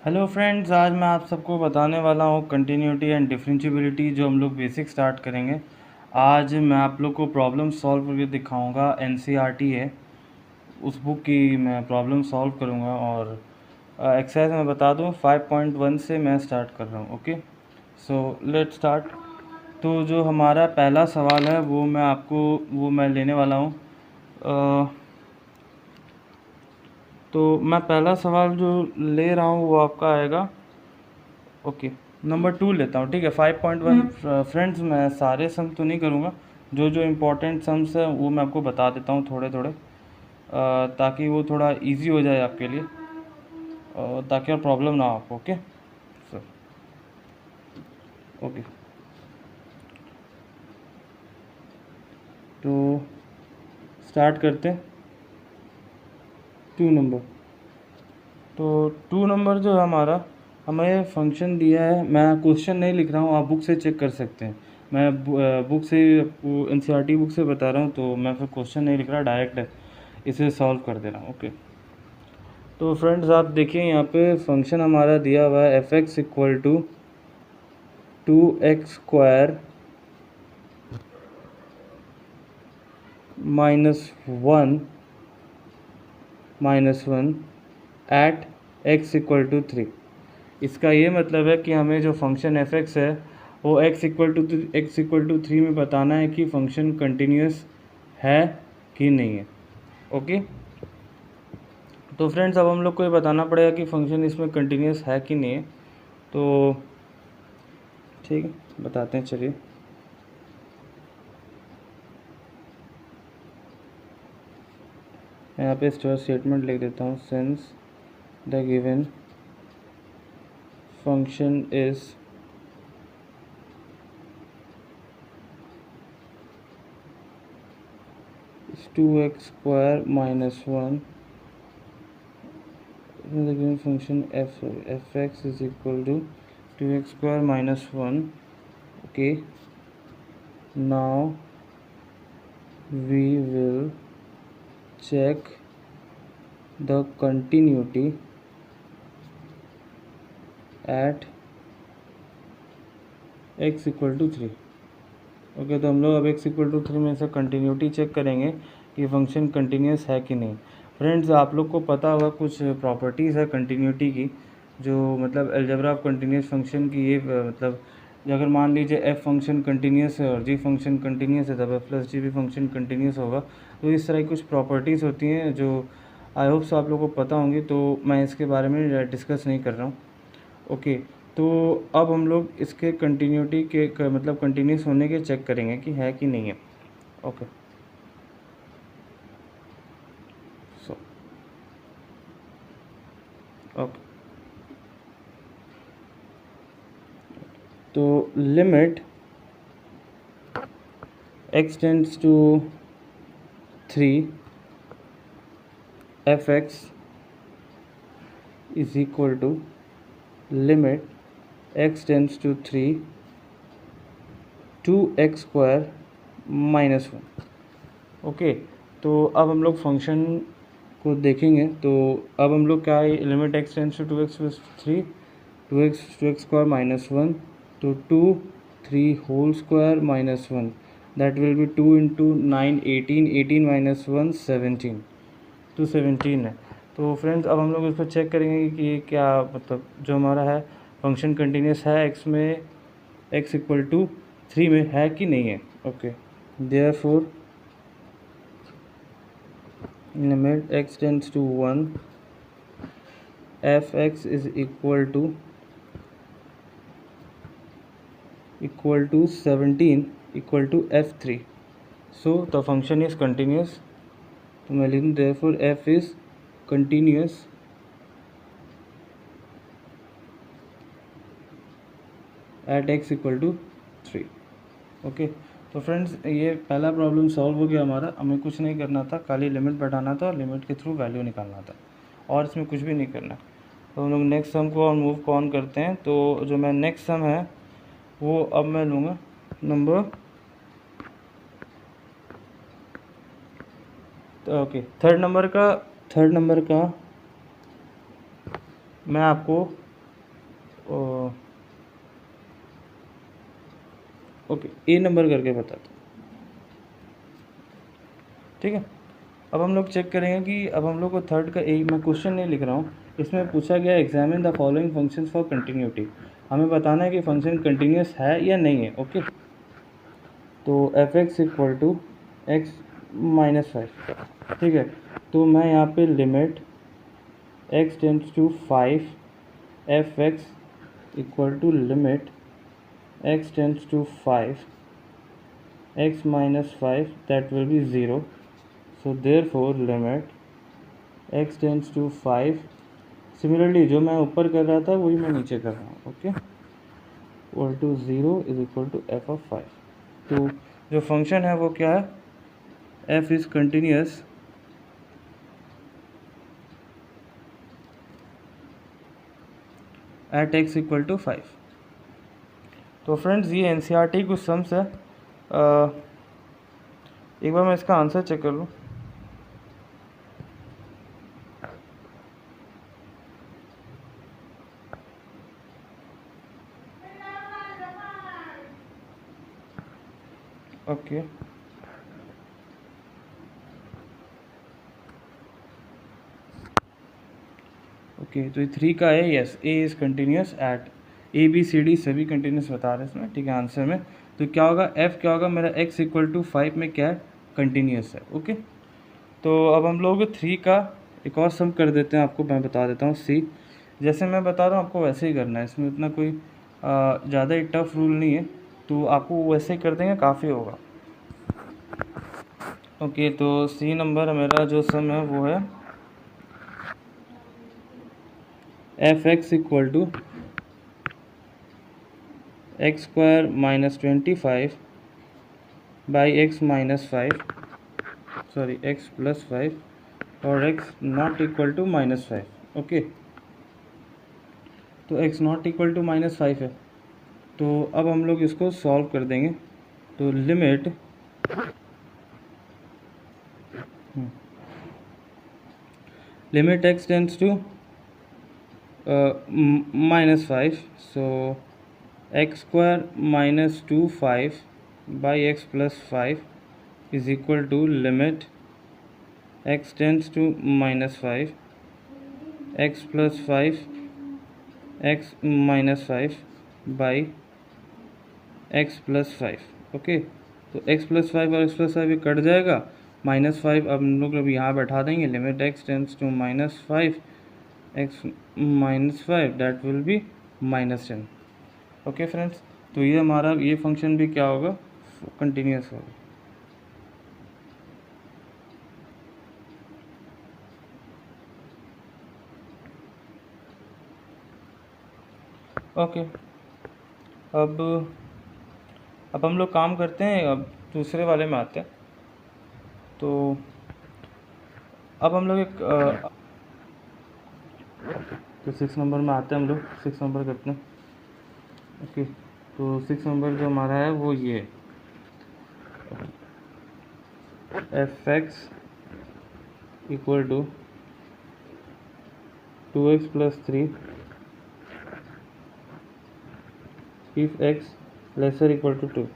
Hello friends, आज मैं आप सबको बताने वाला हूँ कंटिन्यूटी एंड डिफरेंशिएबिलिटी जो हम लोग बेसिक स्टार्ट करेंगे। आज मैं आप लोग को प्रॉब्लम सॉल्व करके दिखाऊंगा। एनसीईआरटी है, उस बुक की मैं प्रॉब्लम सॉल्व करूंगा और एक्सरसाइज मैं बता दूं 5.1 से मैं स्टार्ट कर रहा हूँ। Okay, so let's start. तो जो हमारा पहला सवाल है वो मैं लेने वाला हूँ। तो मैं पहला सवाल जो ले रहा हूँ वो आपका आएगा। ओके, नंबर 2 लेता हूँ। ठीक है, 5.1। फ्रेंड्स, मैं सारे सम तो नहीं करूँगा, जो जो इम्पोर्टेंट सम्स है वो मैं आपको बता देता हूँ थोड़े थोड़े, ताकि वो थोड़ा इजी हो जाए आपके लिए, ताकि और प्रॉब्लम ना हो आपको। Okay sir, okay. तो स्टार्ट करते हैं। 2 नंबर। तो 2 नंबर जो है हमारा, हमें फंक्शन दिया है। मैं क्वेश्चन नहीं लिख रहा हूँ, आप बुक से चेक कर सकते हैं। मैं बुक से आपको एनसीईआरटी बुक से बता रहा हूँ, तो मैं फिर क्वेश्चन नहीं लिख रहा, डायरेक्ट इसे सॉल्व कर दे रहा हूँ। ओके, तो फ्रेंड्स आप देखिए यहाँ पे फंक्शन हमारा दिया हुआ है F x equal to 2x² -1 at x equal to 3। इसका ये मतलब है कि हमें जो फंक्शन एफ एक्स है वो x इक्वल टू 3 में बताना है कि फंक्शन कंटिन्यूस है कि नहीं है। ओके, तो फ्रेंड्स अब हम लोग को ये बताना पड़ेगा कि फंक्शन इसमें कंटिन्यूस है कि नहीं है। तो ठीक है, बताते हैं, चलिए। मैं यहाँ पे स्टेटमेंट लिख देता हूँ, since the given function is (2x² -1), the given function f(x) is equal to 2x² -1. Okay, now we will check the continuity at x equal to 3। Okay, तो हम लोग अब x इक्वल टू 3 में से कंटिन्यूटी चेक करेंगे कि function continuous है कि नहीं। फ्रेंड्स, आप लोग को पता होगा कुछ प्रॉपर्टीज़ है कंटिन्यूटी की, जो मतलब अलजेब्रा ऑफ कंटिन्यूस फंक्शन की ये मतलब अगर मान लीजिए f फंक्शन कंटिन्यूस है और g फंक्शन कंटिन्यूस है, तब f प्लस जी भी फंक्शन कंटिन्यूस होगा। तो इस तरह की कुछ प्रॉपर्टीज़ होती हैं जो आई होप सो आप लोगों को पता होंगी, तो मैं इसके बारे में डिस्कस नहीं कर रहा हूँ। ओके, तो अब हम लोग इसके कंटिन्यूटी के मतलब कंटिन्यूस होने के चेक करेंगे कि है कि नहीं है। ओके, सो ओके, तो limit x tends to 3 f(x) is equal to limit x tends to 3 2x² -1। Okay, तो अब हम लोग फंक्शन को देखेंगे। तो अब हम लोग क्या है, limit x tends to 2x+3 2x² -1, तो 2 3 whole square -1, that will be 2 into 9 18 18 -1 17, 217 है। तो फ्रेंड्स अब हम लोग इसको चेक करेंगे कि क्या मतलब जो हमारा है फंक्शन कंटिन्यूस है x में, x इक्वल टू 3 में है कि नहीं है। Okay, therefore limit x tends to 1 f(x) is equal to 17 equal to f3, so the function is continuous। तो मैं लिखूँ therefore f is continuous at x equal to 3। Okay, तो फ्रेंड्स ये पहला प्रॉब्लम सॉल्व हो गया हमारा। हमें कुछ नहीं करना था, खाली लिमिट बैठाना था और लिमिट के थ्रू वैल्यू निकालना था, और इसमें कुछ भी नहीं करना। तो हम लोग नेक्स्ट सम को मूव ऑन करते हैं। तो जो मैं नेक्स्ट सम है वो अब मैं लूँगा नंबर, ओके, थर्ड नंबर का मैं आपको ओके, ए नंबर करके बताता हूँ, ठीक है। अब हम लोग चेक करेंगे कि अब हम लोग को थर्ड का ए, मैं क्वेश्चन नहीं लिख रहा हूँ, इसमें पूछा गया examine the following function for continuity. हमें बताना है कि फंक्शन कंटिन्यूस है या नहीं है। ओके, तो f x equal to x minus 5, ठीक है। तो मैं यहाँ पे limit x tends to 5 f x equal to limit x tends to 5 x minus 5, that will be 0. So therefore limit x tends to 5. Similarly जो मैं ऊपर कर रहा था वही मैं नीचे कर रहा हूँ। Okay, equal to 0 is equal to f of 5। तो जो फंक्शन है वो क्या है, f is continuous at x equal to 5। तो फ्रेंड्स ये एनसीईआरटी कुछ सम्स है। एक बार मैं इसका आंसर चेक कर लूँ। ओके, ओके, तो ये 3 का है। Yes, A is continuous at ABCD सभी कंटिन्यूस बता रहे हैं इसमें, ठीक है, आंसर में। तो क्या होगा, एफ क्या होगा मेरा, x इक्वल टू 5 में क्या है, कंटिन्यूस है। ओके, तो अब हम लोग 3 का एक और सम कर देते हैं, आपको मैं बता देता हूँ। सी, जैसे मैं बता रहा हूँ आपको वैसे ही करना है, इसमें इतना कोई ज़्यादा ही टफ रूल नहीं है, तो आपको वैसे ही कर देंगे, काफ़ी होगा। ओके, तो सी नंबर मेरा जो सम है वो है F x equal to X square minus 25 by X minus 5, sorry X plus 5 और X not equal to minus 5। Okay, तो X not equal to minus 5 है, तो अब हम लोग इसको सॉल्व कर देंगे। तो limit limit x tends to minus 5, so x square minus 25 by x plus 5 is equal to limit x tends to minus 5 x plus 5 x minus 5 by x plus 5। Okay, तो एक्स प्लस 5 और x plus 5 ये cut जाएगा, minus 5 अब हम लोग अब यहाँ बैठा देंगे, limit x tends to minus 5 x minus 5, that will be minus 10। Okay friends, तो ये हमारा ये फंक्शन भी क्या होगा, कंटिन्यूस होगा। ओके, अब हम लोग काम करते हैं, अब दूसरे वाले में आते हैं। तो अब हम लोग एक तो 6 नंबर में आते हैं, हम लोग 6 नंबर करते हैं। ओके, तो 6 नंबर जो हमारा है वो ये f x equal to 2x plus 3 if x lesser equal to 2,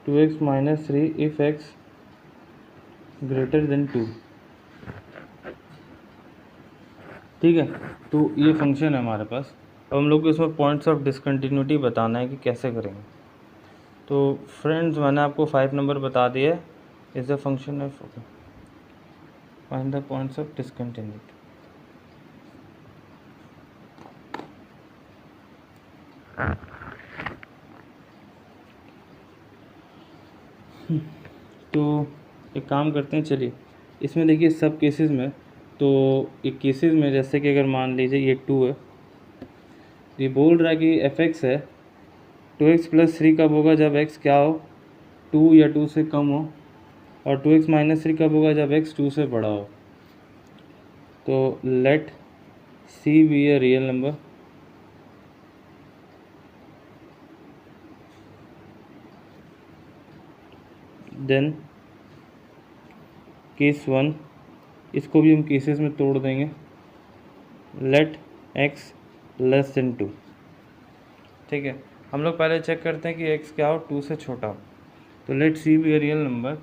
2x minus 3 if x greater than 2। ठीक है, तो ये फंक्शन है हमारे पास। अब हम लोग को इसमें पॉइंट्स ऑफ डिसकंटिन्यूटी बताना है कि कैसे करेंगे। तो फ्रेंड्स मैंने आपको 5 नंबर बता दिया है, is the function of find the points of discontinuity. तो एक काम करते हैं, चलिए इसमें देखिए सब केसेस में, तो एक केसेस में जैसे कि अगर मान लीजिए ये 2 है, ये बोल रहा है कि एफ एक्स है 2x प्लस 3 कब होगा, जब x क्या हो, 2 या 2 से कम हो, और 2x माइनस 3 कब होगा, जब x 2 से बड़ा हो। तो let c be a real number, then case 1, इसको भी हम केसेस में तोड़ देंगे, लेट x लेस देन 2। ठीक है, हम लोग पहले चेक करते हैं कि x क्या हो, 2 से छोटा हो। तो let c be a real number,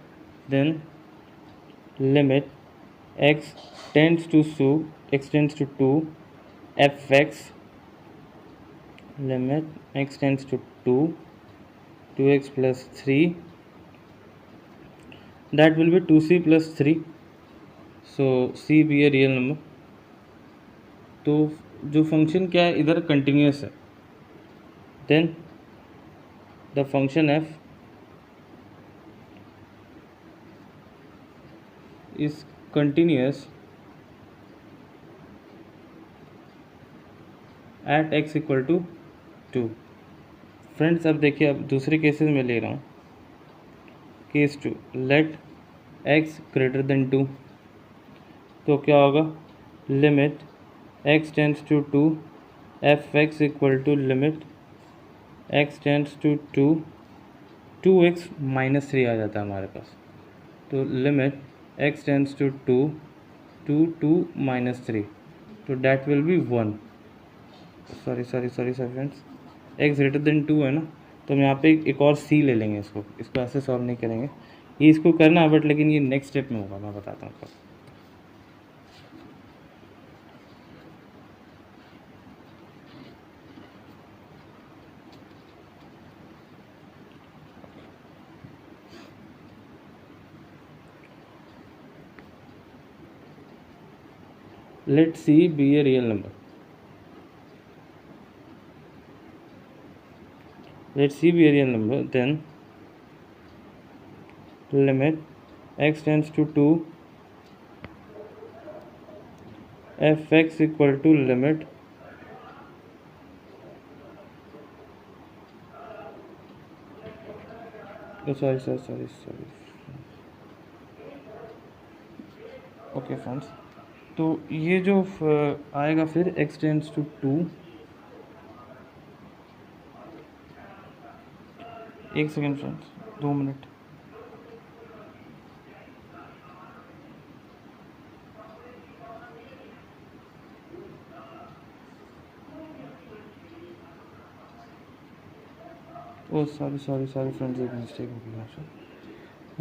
then limit x tends to 2 f x, limit x tends to 2x plus 3, that will be 2c plus 3, so c be a real number। तो जो function क्या है इधर continuous है, then the function f is continuous at x equal to 2। Friends अब देखिए, अब दूसरे केसेस में ले रहा हूँ। Case 2, let x greater than 2, तो क्या होगा, limit x tends to 2 f x equal to limit x tends to 2x minus 3 आ जाता है हमारे पास। तो limit x tends to 2 minus 3, तो that will be 1। Sorry friends, x greater than 2 है ना, तो हम यहाँ पे एक और c ले लेंगे। इसको ऐसे सॉल्व नहीं करेंगे, ये इसको करना है बट लेकिन ये नेक्स्ट स्टेप में होगा, मैं बताता हूँ आपको। Let C be a real number. Let C be a real number, then limit x tends to 2 fx equal to limit sorry okay friends, तो ये जो आएगा फिर x टेंड्स टू 2, एक सेकेंड फ्रेंड्स, 2 मिनट। ओ सॉरी फ्रेंड्स, एक mistake हो गई यहाँ से।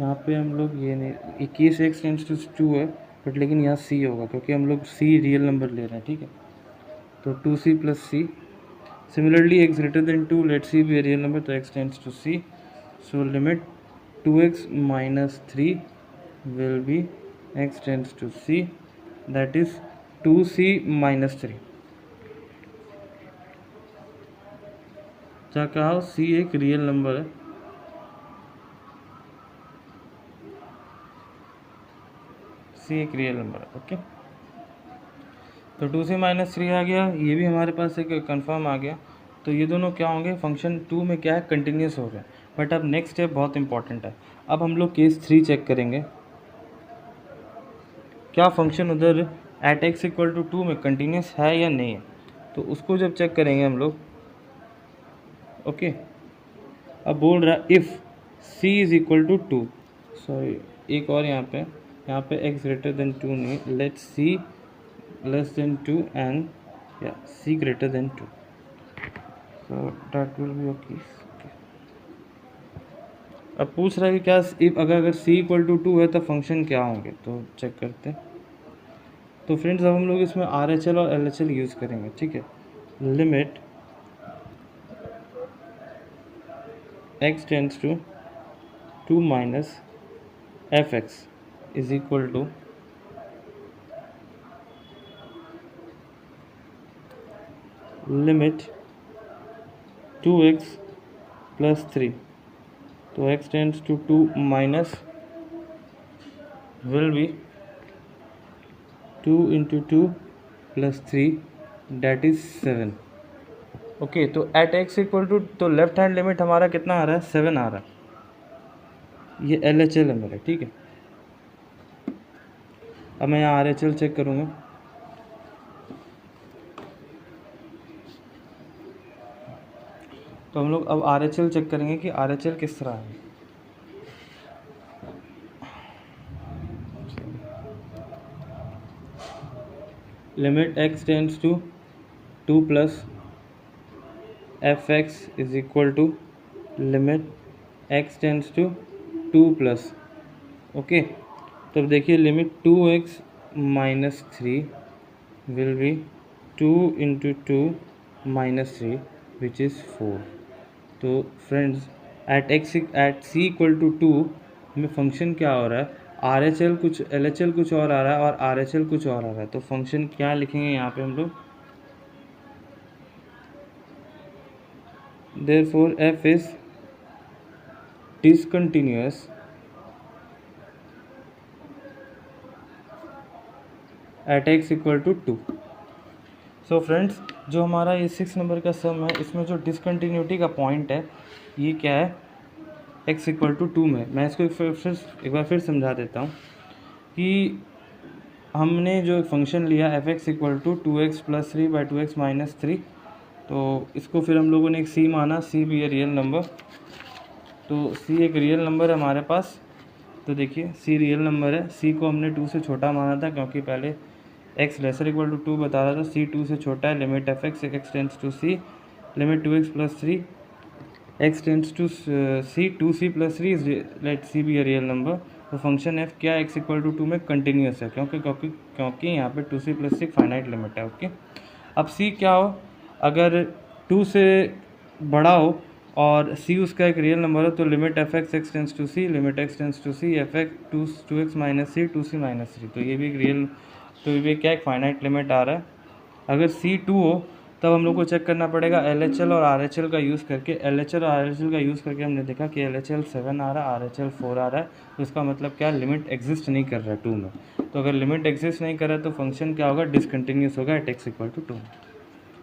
यहाँ पे हम लोग ये नहीं, 21 x टेंड्स टू 2 है बट लेकिन यहाँ c होगा क्योंकि हम लोग c रियल नंबर ले रहे हैं, ठीक है। तो 2c plus c, similarly x greater than 2, let c भी रियल नंबर, तो x tends to c, so limit 2x minus 3 will be x tends to c, that is 2c minus 3। क्या कहा, c एक रियल नंबर है, c एक real number है, okay. तो 2c minus 3 आ गया, ये भी हमारे पास एक कंफर्म आ गया। तो ये दोनों क्या होंगे, फंक्शन 2 में क्या है, कंटिन्यूस हो रहे हैं। बट अब नेक्स्ट स्टेप बहुत इंपॉर्टेंट है। अब हम लोग केस 3 चेक करेंगे, क्या फंक्शन उधर एट x इक्वल टू 2 में कंटिन्यूस है या नहीं है। तो उसको जब चेक करेंगे हम लोग, ओके। अब बोल रहा है if c is equal to 2, sorry एक और यहाँ पे x ग्रेटर देन 2 नहीं, let c less than 2 and या c greater than 2, so that will be okay. अब पूछ रहा है कि क्या इफ अगर c इक्वल टू 2 है तो फंक्शन क्या होंगे, तो चेक करते हैं। तो फ्रेंड्स अब हम लोग इसमें RHL और LHL यूज़ करेंगे, ठीक है। Limit x tends to 2 minus f x is equal to limit 2x plus 3, तो x tends to 2 minus will be 2 into 2 plus 3, that is 7। Okay, तो एट x इक्वल टू, तो left hand limit हमारा कितना आ रहा है, 7 आ रहा है। ये LHL है मेरा, ठीक है। अब मैं यहाँ RHL चेक करूँगा। तो हम लोग अब RHL चेक करेंगे कि RHL किस तरह है। Limit x tends to 2 plus f x is equal to limit x tends to 2+, okay. तब देखिए limit 2x minus 3 will be 2 into 2 minus 3 which is 4। तो friends at c equal to 2 में function क्या हो रहा है, आर एच एल कुछ L H L कुछ और आ रहा है और आर एच एल कुछ और आ रहा है। तो फंक्शन क्या लिखेंगे यहाँ पे हम लोग, therefore f is discontinuous at x equal to 2। So friends, जो हमारा ये 6 नंबर का सम है, इसमें जो डिसकंटिन्यूटी का पॉइंट है ये क्या है, x इक्वल टू 2 में। मैं इसको एक बार फिर समझा देता हूँ कि हमने जो फंक्शन लिया f x equal to 2x plus 3 by 2x minus 3, तो इसको फिर हम लोगों ने एक c माना, c भी है रियल नंबर। तो c एक रियल नंबर है हमारे पास। तो देखिए c रियल नंबर है, c को हमने 2 से छोटा माना था क्योंकि पहले x लेसर इक्वल टू 2 बता रहा था, c 2 से छोटा है। Limit f x tends to c, limit 2x plus 3 x tends to c, 2c plus 3 is let c be a real number. तो फंक्शन f क्या x इक्वल टू 2 में continuous है, क्योंकि यहाँ पे 2c प्लस 6 फाइनाइट लिमिट है, okay. अब c क्या हो, अगर 2 से बड़ा हो और c उसका एक रियल नंबर हो तो limit f x tends to c, limit x tends to c f x 2x minus c 2c minus 3। तो ये भी एक रियल, तो ये क्या एक फाइनाइट लिमिट आ रहा है। अगर c 2 हो तब हम लोग को चेक करना पड़ेगा LHL और RHL का यूज़ करके। LHL और RHL का यूज़ करके हमने देखा कि LHL 7 आ रहा है, RHL 4 आ रहा है। तो इसका मतलब क्या, लिमिट एग्जिस्ट नहीं कर रहा है 2 में। तो अगर लिमिट एग्जिस्ट नहीं कर रहा है तो फंक्शन क्या होगा, डिसकंटिन्यूस होगा at x equal to 2।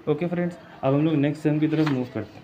Okay friends, अब हम लोग नेक्स्ट सम की तरफ मूव करते हैं।